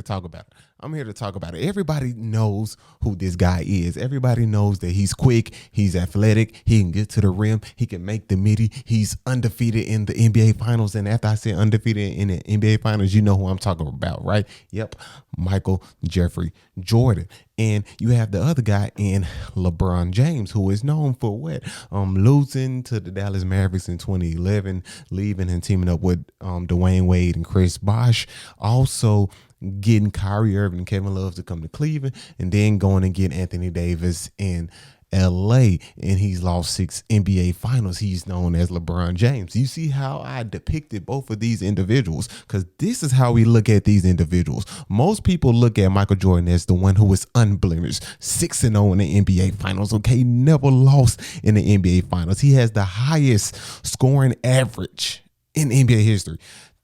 talk about it. I'm here to talk about it. Everybody knows who this guy is. Everybody knows that he's quick, he's athletic, he can get to the rim, he can make the midi. He's undefeated in the NBA Finals. And after I say undefeated in the NBA Finals, you know who I'm talking about, right? Yep, Michael Jeffrey Jordan. And you have the other guy in LeBron James, who is known for what? Losing to the Dallas Mavericks in 2011, leaving and teaming up with Dwayne Wade and Chris Bosh. Also getting Kyrie Irving and Kevin Love to come to Cleveland, and then going and get Anthony Davis in LA, and he's lost 6 NBA finals. He's known as LeBron James. You see how I depicted both of these individuals, because this is how we look at these individuals. Most people look at Michael Jordan as the one who was unblemished, 6-0 in the NBA finals. Okay, never lost in the NBA finals. He has the highest scoring average in NBA history,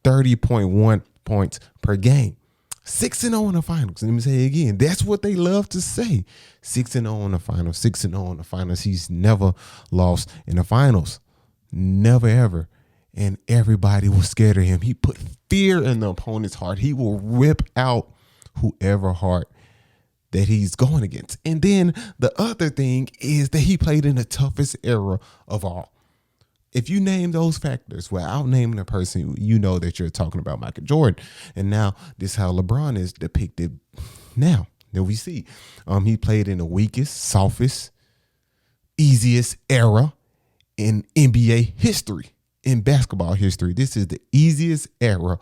30.1 points per game. 6-0 in the finals. Let me say it again. That's what they love to say. 6-0 in the finals. 6-0 in the finals. He's never lost in the finals. Never, ever. And everybody was scared of him. He put fear in the opponent's heart. He will rip out whoever heart that he's going against. And then the other thing is that he played in the toughest era of all. If you name those factors without naming the person, you know that you're talking about Michael Jordan. And now this is how LeBron is depicted now that we see. He played in the weakest, softest, easiest era in NBA history, in basketball history. This is the easiest era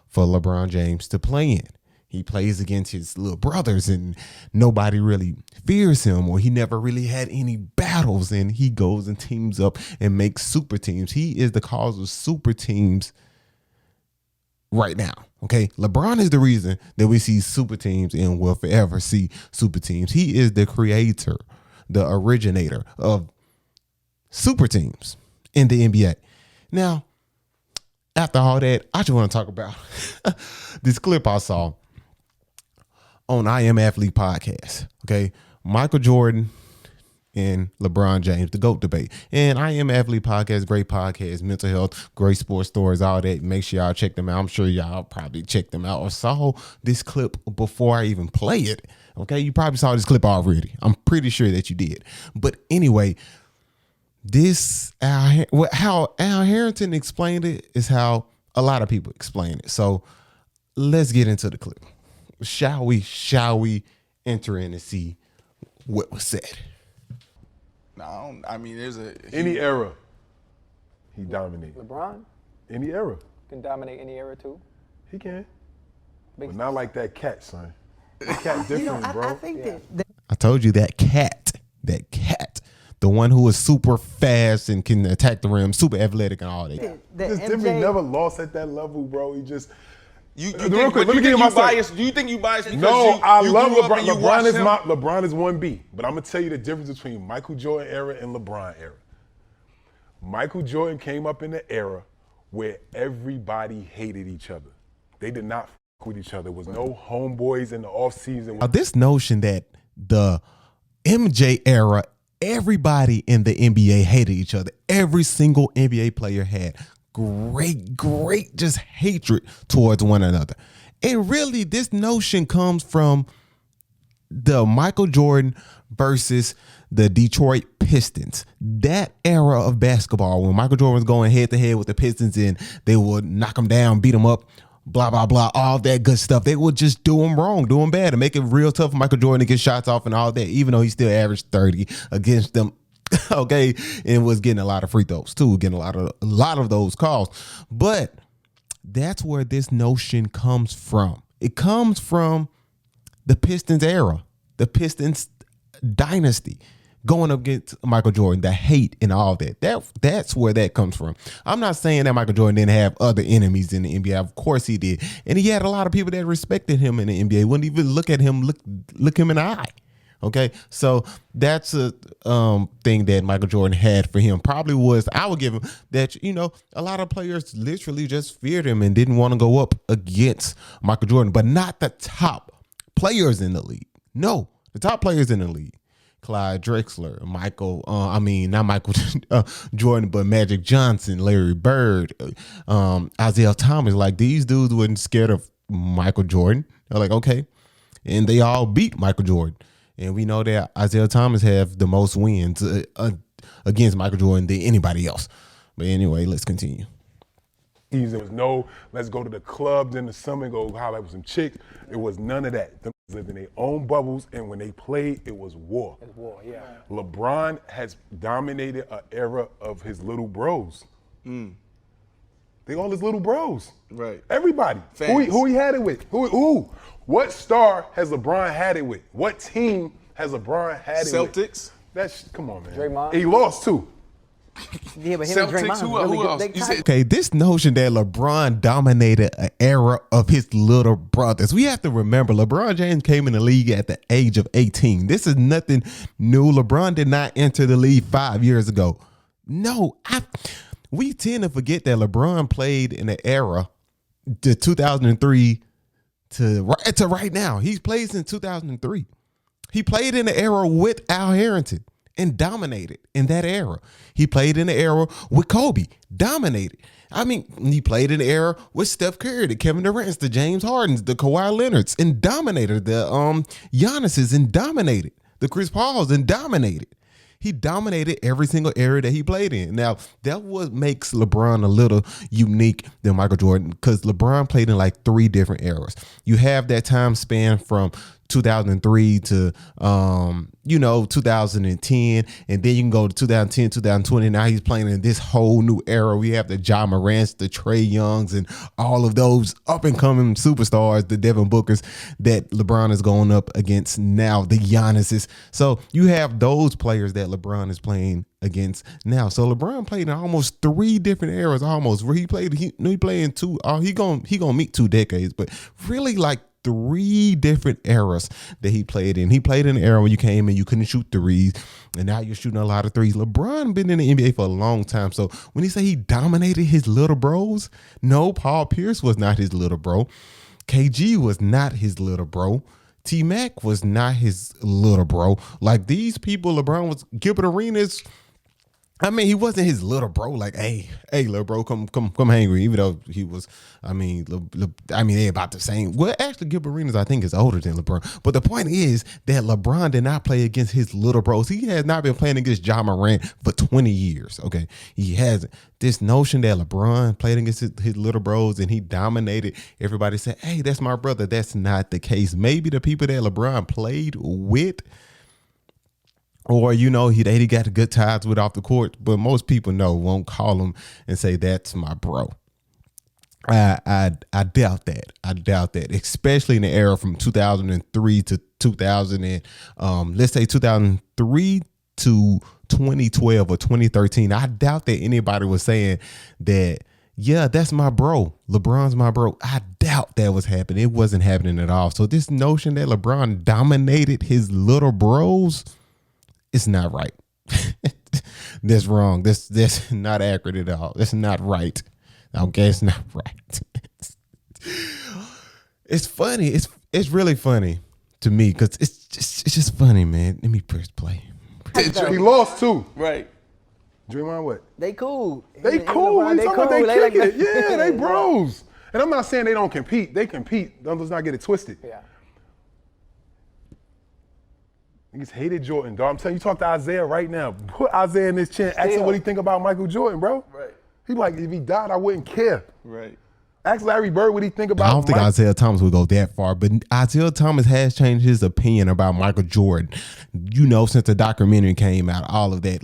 for LeBron James to play in. He plays against his little brothers and nobody really fears him, or he never really had any battles, and he goes and teams up and makes super teams. He is the cause of super teams right now. Okay. LeBron is the reason that we see super teams and will forever see super teams. He is the creator, the originator of super teams in the NBA. Now, after all that, I just want to talk about this clip I saw on I Am Athlete podcast. Okay. Michael Jordan and LeBron James, the GOAT debate. And I Am Athlete podcast, great podcast, mental health, great sports stories, all that. Make sure y'all check them out. I'm sure y'all probably checked them out or saw this clip before I even play it. Okay. You probably saw this clip already. I'm pretty sure that you did. But anyway, how Al Harrington explained it is how a lot of people explain it. So let's get into the clip. Shall we enter in and see what was said? No, I mean, there's any era, he dominated. LeBron Any era, can dominate any era too. he can. But not like that cat, son. That cat different, bro. I think that I told you that cat, the one who is super fast and can attack the rim, super athletic and all that. This Timmy never lost at that level, bro. He just. You real think, quick, but let me you give think you my biased? Do you think you biased because No, I love grew up LeBron. and you watched him? LeBron is 1B, but I'm gonna tell you the difference between Michael Jordan era and LeBron era. Michael Jordan came up in the era where everybody hated each other. They did not fuck with each other. There was no homeboys in the offseason. Now, this notion that the MJ era, everybody in the NBA hated each other. Every single NBA player had great just hatred towards one another. And really, this notion comes from the Michael Jordan versus the Detroit Pistons. That era of basketball, when Michael Jordan was going head to head with the Pistons and they would knock them down, beat them up, blah, blah, blah, all that good stuff. They would just do them wrong, do them bad, and make it real tough for Michael Jordan to get shots off and all that, even though he still averaged 30 against them. Okay, and was getting a lot of free throws too, getting a lot of those calls. But that's where this notion comes from. It comes from the Pistons era, the Pistons dynasty, going up against Michael Jordan, the hate and all that. That's where that comes from. I'm not saying that Michael Jordan didn't have other enemies in the NBA. Of course he did. And he had a lot of people that respected him in the NBA, wouldn't even look at him, look him in the eye. Okay, so that's a thing that Michael Jordan had for him. Probably was, I would give him that, a lot of players literally just feared him and didn't want to go up against Michael Jordan, but not the top players in the league. No, the top players in the league. Clyde Drexler, not Michael Jordan, but Magic Johnson, Larry Bird, Isaiah Thomas. Like, these dudes weren't scared of Michael Jordan. They're like, okay. And they all beat Michael Jordan. And we know that Isaiah Thomas have the most wins against Michael Jordan than anybody else. But anyway, let's continue. There was no, let's go to the clubs in the summer and go holler with some chicks. It was none of that. Them lived in their own bubbles, and when they played, it was war. It's war, yeah. LeBron has dominated an era of his little bros. They all his little bros. Right. Everybody. Fans. Who he had it with? Who? What star has LeBron had it with? What team has LeBron had it with? Celtics. Come on, man. Draymond. He lost too. Yeah, but him Celtics, and Draymond who really good. else? They You tight. said Okay, this notion that LeBron dominated an era of his little brothers. We have to remember LeBron James came in the league at the age of 18. This is nothing new. LeBron did not enter the league 5 years ago. No, we tend to forget that LeBron played in the era, the 2003 to right now. He's played since 2003. He played in the era with Al Harrington and dominated in that era. He played in the era with Kobe, dominated. I mean, he played in the era with Steph Curry, the Kevin Durant's, the James Hardens, the Kawhi Leonards, and dominated. The Giannis's and dominated. The Chris Pauls and dominated. He dominated every single era that he played in. Now, that what makes LeBron a little unique than Michael Jordan, because LeBron played in like 3 different eras. You have that time span from 2003 to 2010, and then you can go to 2010, 2020. Now he's playing in this whole new era. We have the Ja Morants, the Trey Youngs, and all of those up and coming superstars, the Devin Bookers that LeBron is going up against now, the Giannis's. So you have those players that LeBron is playing against now. So LeBron played in almost 3 different eras, almost where he played in 2. He gonna meet 2 decades, but really like 3 different eras that he played in. He played in an era when you came in, you couldn't shoot threes, and now you're shooting a lot of threes. LeBron been in the NBA for a long time. So when he say he dominated his little bros, no, Paul Pierce was not his little bro. KG was not his little bro. T-Mac was not his little bro. Like these people, LeBron was Gilbert Arenas. I mean, he wasn't his little bro. Like, hey, little bro, come hang with me. Even though he was, they about the same. Well, actually, Gilbert Arenas, I think, is older than LeBron. But the point is that LeBron did not play against his little bros. He has not been playing against Ja Morant for 20 years. Okay, he hasn't. This notion that LeBron played against his little bros and he dominated, everybody said, hey, that's my brother. That's not the case. Maybe the people that LeBron played with, or, he got good ties with off the court, but most people won't call him and say, that's my bro. I doubt that. I doubt that, especially in the era from 2003 to 2003 to 2012 or 2013. I doubt that anybody was saying that, yeah, that's my bro. LeBron's my bro. I doubt that was happening. It wasn't happening at all. So this notion that LeBron dominated his little bros, it's not right. That's wrong. That's not accurate at all. That's not right. Okay, it's not right. It's funny. It's really funny to me because it's just funny, man. Let me press play. He lost too. Right. Draymond, what? They cool. They cool. LeBron, They cool. They like kick it. Yeah, they bros. And I'm not saying they don't compete. They compete. Let's not get it twisted. Yeah. Niggas hated Jordan, dog. I'm telling you, talk to Isaiah right now. Put Isaiah in this chair. Ask him what he think about Michael Jordan, bro. Right. He like, if he died, I wouldn't care. Right. Ask Larry Bird what he think about I don't think Isaiah Thomas would go that far, but Isaiah Thomas has changed his opinion about Michael Jordan. Since the documentary came out, all of that.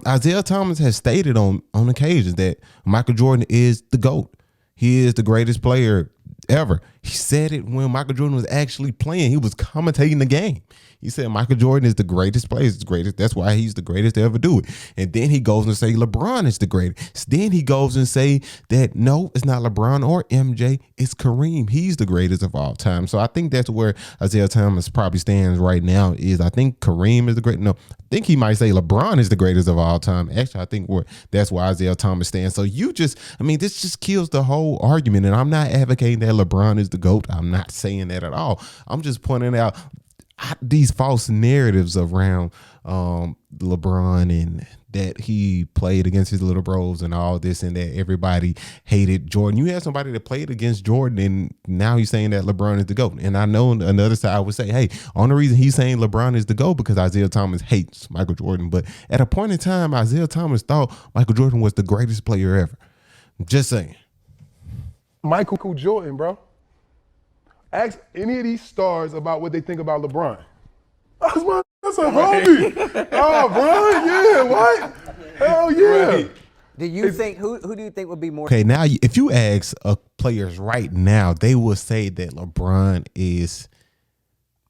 Isaiah Thomas has stated on occasions that Michael Jordan is the GOAT. He is the greatest player ever. He said it when Michael Jordan was actually playing. He was commentating the game. He said Michael Jordan is the greatest player. He's the greatest. That's why he's the greatest to ever do it. And then he goes and say LeBron is the greatest. Then he goes and say that no, it's not LeBron or MJ. It's Kareem. He's the greatest of all time. So I think that's where Isaiah Thomas probably stands right now. I think Kareem is the greatest. No, I think he might say LeBron is the greatest of all time. Actually, I think that's where Isaiah Thomas stands. So this just kills the whole argument. And I'm not advocating that LeBron is the GOAT. I'm not saying that at all. I'm just pointing out these false narratives around LeBron and that he played against his little bros and all this and that everybody hated Jordan. You had somebody that played against Jordan and now he's saying that LeBron is the GOAT. And I know another side would say, hey, only reason he's saying LeBron is the GOAT because Isaiah Thomas hates Michael Jordan. But at a point in time, Isaiah Thomas thought Michael Jordan was the greatest player ever. Just saying. Michael Jordan, bro. Ask any of these stars about what they think about LeBron. That's a homie. Oh, Bron, yeah, what? Hell yeah. Right. Do you think who do you think would be more? Okay, now if you ask players right now, they will say that LeBron is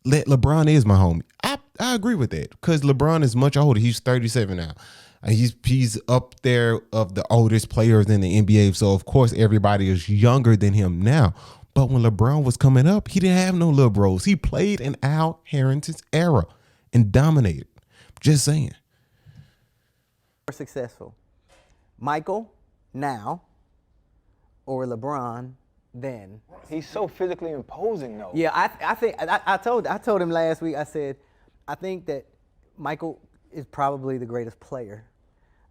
my homie. I agree with that because LeBron is much older. He's 37 now. He's up there of the oldest players in the NBA. So of course everybody is younger than him now. But when LeBron was coming up, he didn't have no little bros. He played in Al Harrington's era and dominated. Just saying. More successful, Michael now or LeBron then? He's so physically imposing, though. Yeah, I think I told him last week. I said I think that Michael is probably the greatest player.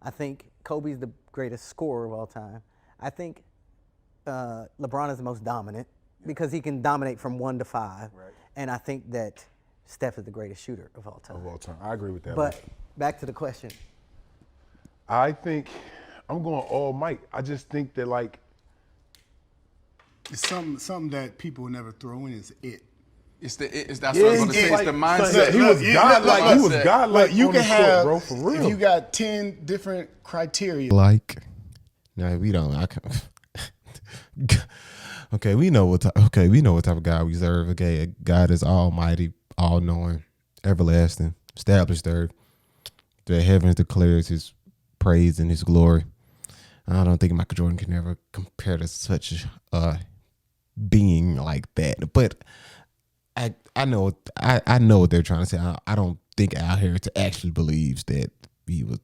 I think Kobe's the greatest scorer of all time. I think LeBron is the most dominant because he can dominate from 1 to 5. Right. And I think that Steph is the greatest shooter of all time. Of all time. I agree with that. But back to the question. I think I'm going all Mike. I just think that, like, It's something that people never throw in is it. That's what I was going to say. It's the mindset. He was godlike. He was godlike You on can the court, have, bro, for real. if you got 10 different criteria. Like, no, we don't. I can't. Okay, we know what type of God we serve. Okay, God is almighty, all-knowing, everlasting, established third. The heavens declares his praise and his glory. I don't think Michael Jordan can ever compare to such a being like that. But I know what they're trying to say. I don't think Al Harrington actually believes that he was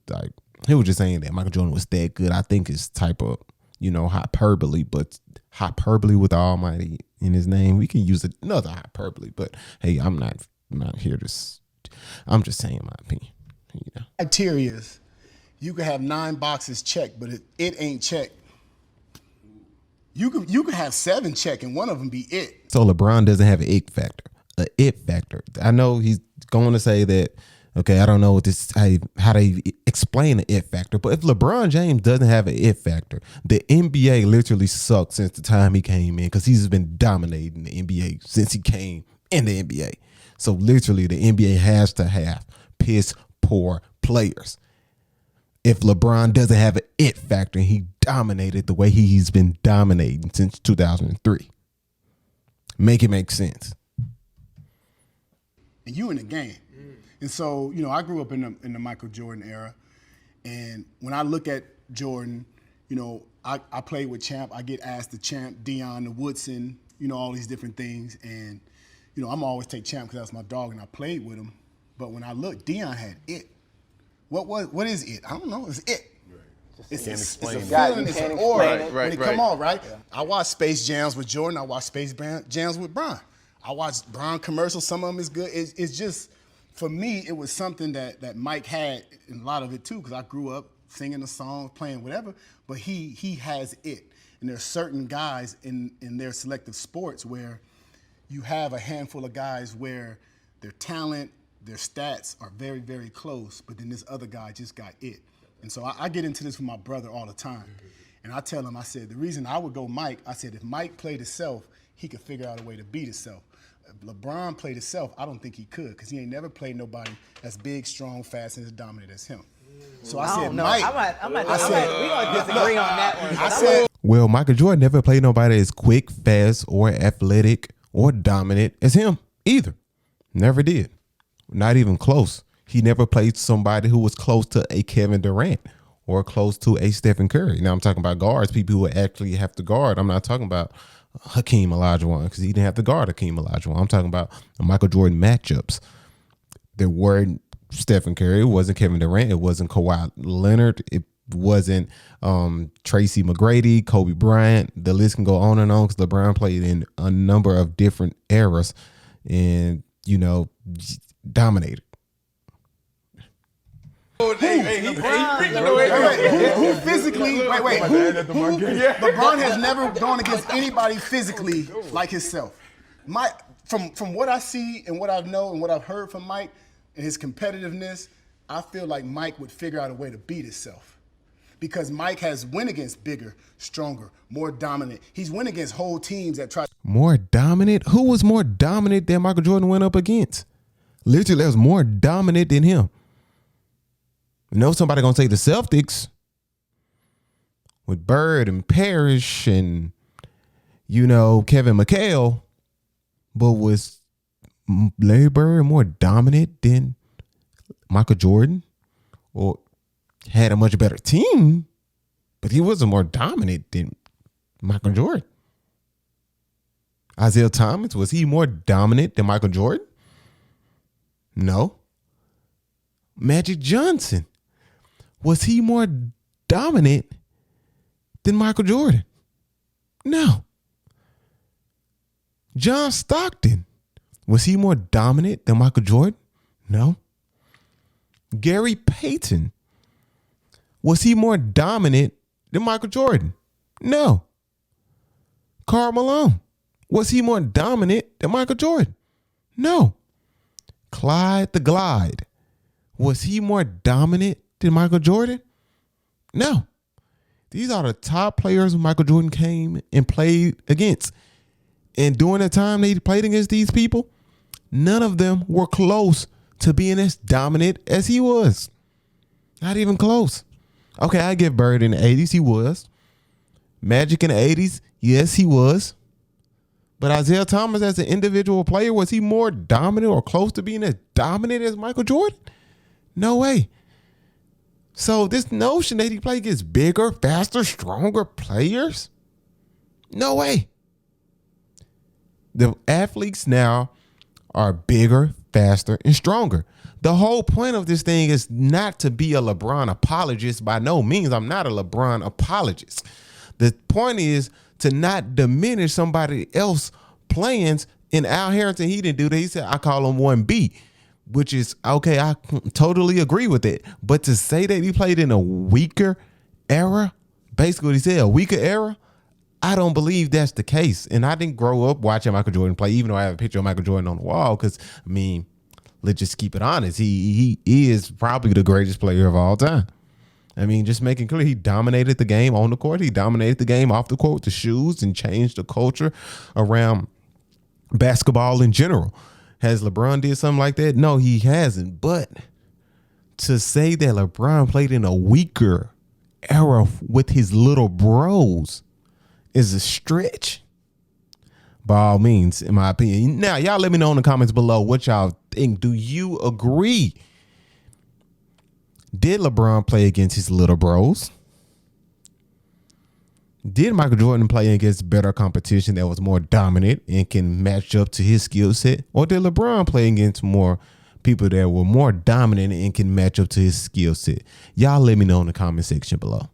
just saying that Michael Jordan was that good. I think it's type of, hyperbole, but hyperbole with the Almighty in his name. We can use another hyperbole, but hey, I'm not here to. I'm just saying my opinion. Criterias, you could have 9 boxes checked, but it ain't checked. You could have 7 checked and one of them be it. So LeBron doesn't have an it factor. I know he's going to say that. Okay, I don't know how they explain the it factor, but if LeBron James doesn't have an it factor, the NBA literally sucked since the time he came in because he's been dominating the NBA since he came in the NBA. So literally, the NBA has to have piss poor players. If LeBron doesn't have an it factor, he dominated the way he's been dominating since 2003. Make it make sense. And you in the game. And so, I grew up in the Michael Jordan era. And when I look at Jordan, I played with Champ. I get asked the Champ, Deion, the Woodson, all these different things. And, I'm always take Champ because that's my dog and I played with him. But when I look, Deion had it. What is it? I don't know. It's it. Right. It's a explain it. feeling, it's an aura. Right, when it right. come on, right? Yeah. I watch Space Jams with Jordan. I watch Space Jams with Bron. I watch Bron commercials. Some of them is good. It's just, for me, it was something that Mike had, and a lot of it too, because I grew up singing the song, playing whatever, but he has it. And there's certain guys in their selective sports where you have a handful of guys where their talent, their stats are very, very close, but then this other guy just got it. And so I get into this with my brother all the time. And I tell him, I said, the reason I would go Mike, I said, if Mike played himself, he could figure out a way to beat himself. If LeBron played himself, I don't think he could, because he ain't never played nobody as big, strong, fast, and as dominant as him. So I said, Mike. We gonna disagree on that one. I said, Well, Michael Jordan never played nobody as quick, fast, or athletic, or dominant as him either. Never did. Not even close. He never played somebody who was close to a Kevin Durant or close to a Stephen Curry. Now I'm talking about guards, people who actually have to guard. I'm not talking about Hakeem Olajuwon because he didn't have to guard Hakeem Olajuwon. I'm talking about the Michael Jordan matchups. There weren't Stephen Curry. It wasn't Kevin Durant. It wasn't Kawhi Leonard. It wasn't Tracy McGrady, Kobe Bryant. The list can go on and on because LeBron played in a number of different eras. And dominated. Who physically? Wait. LeBron has never gone against anybody physically like himself. From what I see and what I know and what I've heard from Mike and his competitiveness, I feel like Mike would figure out a way to beat himself. Because Mike has win against bigger, stronger, more dominant. He's win against whole teams that try. More dominant? Who was more dominant than Michael Jordan went up against? Literally, that was more dominant than him. Somebody gonna say the Celtics with Bird and Parrish and Kevin McHale, but was Larry Bird more dominant than Michael Jordan, or had a much better team, but he wasn't more dominant than Michael Jordan? Isaiah Thomas, was he more dominant than Michael Jordan? No. Magic Johnson, was he more dominant than Michael Jordan? No. John Stockton, was he more dominant than Michael Jordan? No. Gary Payton, was he more dominant than Michael Jordan? No. Karl Malone, was he more dominant than Michael Jordan? No. Clyde the Glide, was he more dominant than Michael Jordan? No. These are the top players Michael Jordan came and played against. And during the time they played against these people, none of them were close to being as dominant as he was. Not even close. Okay, I give Bird in the 80s, he was. Magic in the 80s, yes, he was. But Isaiah Thomas as an individual player, was he more dominant or close to being as dominant as Michael Jordan? No way. So this notion that he played against bigger, faster, stronger players? No way. The athletes now are bigger, faster, and stronger. The whole point of this thing is not to be a LeBron apologist. By no means, I'm not a LeBron apologist. The point is to not diminish somebody else's plans. And Al Harrington, he didn't do that. He said, I call him 1B, which is, okay, I totally agree with it. But to say that he played in a weaker era, basically what he said, a weaker era, I don't believe that's the case. And I didn't grow up watching Michael Jordan play, even though I have a picture of Michael Jordan on the wall, because, let's just keep it honest. He is probably the greatest player of all time. Just making clear, he dominated the game on the court. He dominated the game off the court with the shoes and changed the culture around basketball in general. Has LeBron did something like that? No, he hasn't. But to say that LeBron played in a weaker era with his little bros is a stretch, by all means, in my opinion. Now, y'all let me know in the comments below what y'all think. Do you agree? Did LeBron play against his little bros? Did Michael Jordan play against better competition that was more dominant and can match up to his skill set? Or did LeBron play against more people that were more dominant and can match up to his skill set? Y'all let me know in the comment section below.